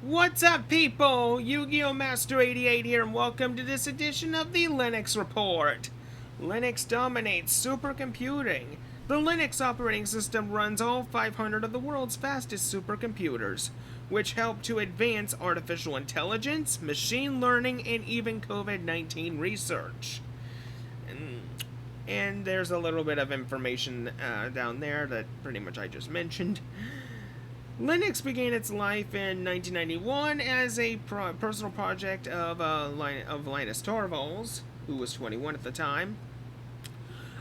What's up, people? Yu-Gi-Oh! Master 88 here, and welcome to this edition of the Linux Report. Linux dominates supercomputing. The Linux operating system runs all 500 of the world's fastest supercomputers, which help to advance artificial intelligence, machine learning, and even COVID-19 research. And there's a little bit of information down there that pretty much I just mentioned. Linux began its life in 1991 as a personal project of Linus Torvalds, who was 21 at the time.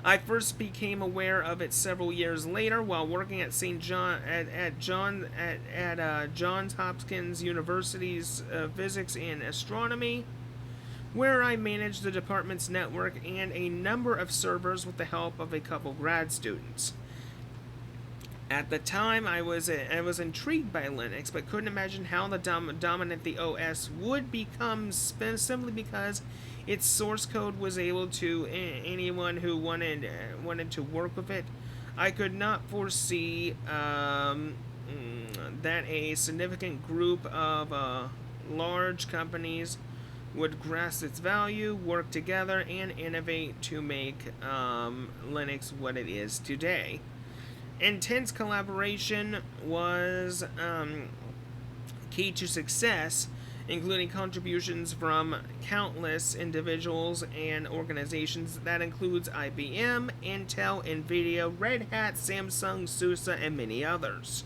I first became aware of it several years later while working at Johns Hopkins University's Physics and Astronomy, where I managed the department's network and a number of servers with the help of a couple grad students. At the time, I was intrigued by Linux, but couldn't imagine how dominant the OS would become simply because its source code was able to anyone who wanted to work with it. I could not foresee that a significant group of large companies would grasp its value, work together, and innovate to make Linux what it is today. Intense collaboration was key to success, including contributions from countless individuals and organizations. That includes IBM, Intel, NVIDIA, Red Hat, Samsung, SUSE, and many others.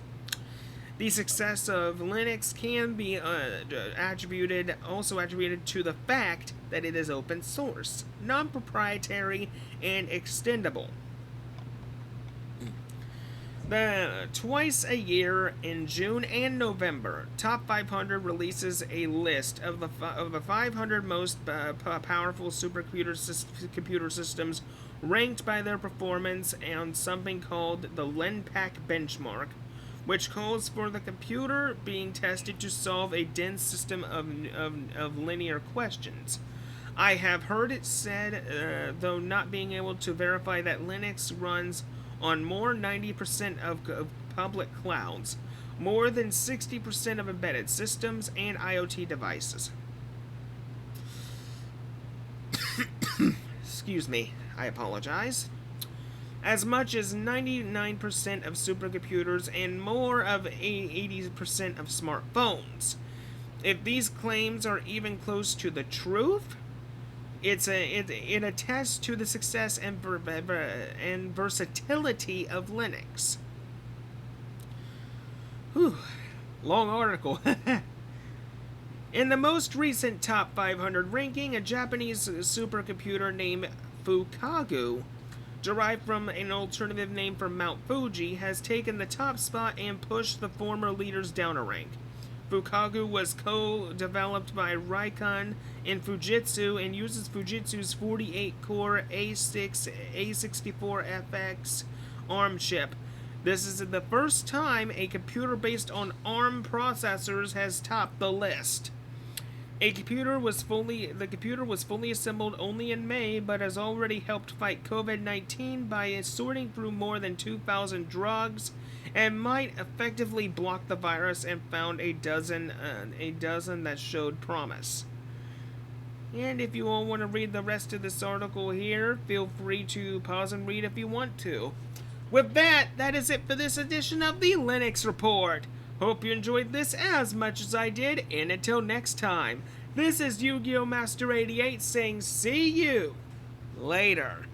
The success of Linux can be also attributed to the fact that it is open source, non-proprietary, and extendable. Twice a year in June and November, Top 500 releases a list of the 500 most powerful supercomputer systems ranked by their performance on something called the LenPack benchmark, which calls for the computer being tested to solve a dense system of linear questions. I have heard it said, though not being able to verify, that Linux runs on more 90% of public clouds, more than 60% of embedded systems and IoT devices. Excuse me, I apologize. As much as 99% of supercomputers and more of 80% of smartphones. If these claims are even close to the truth, it attests to the success and versatility of Linux. Whew, long article. In the most recent Top 500 ranking, a Japanese supercomputer named Fukagu, derived from an alternative name for Mount Fuji, has taken the top spot and pushed the former leaders down a rank. Fukagu was co-developed by Raikon and Fujitsu and uses Fujitsu's 48-core A64FX ARM chip. This is the first time a computer based on ARM processors has topped the list. The computer was fully assembled only in May, but has already helped fight COVID-19 by sorting through more than 2,000 drugs, and might effectively block the virus, and found a dozen that showed promise. And if you all want to read the rest of this article here, feel free to pause and read if you want to. With that, that is it for this edition of the Linux Report. Hope you enjoyed this as much as I did, and until next time, this is Yu-Gi-Oh! Master 88 saying see you later.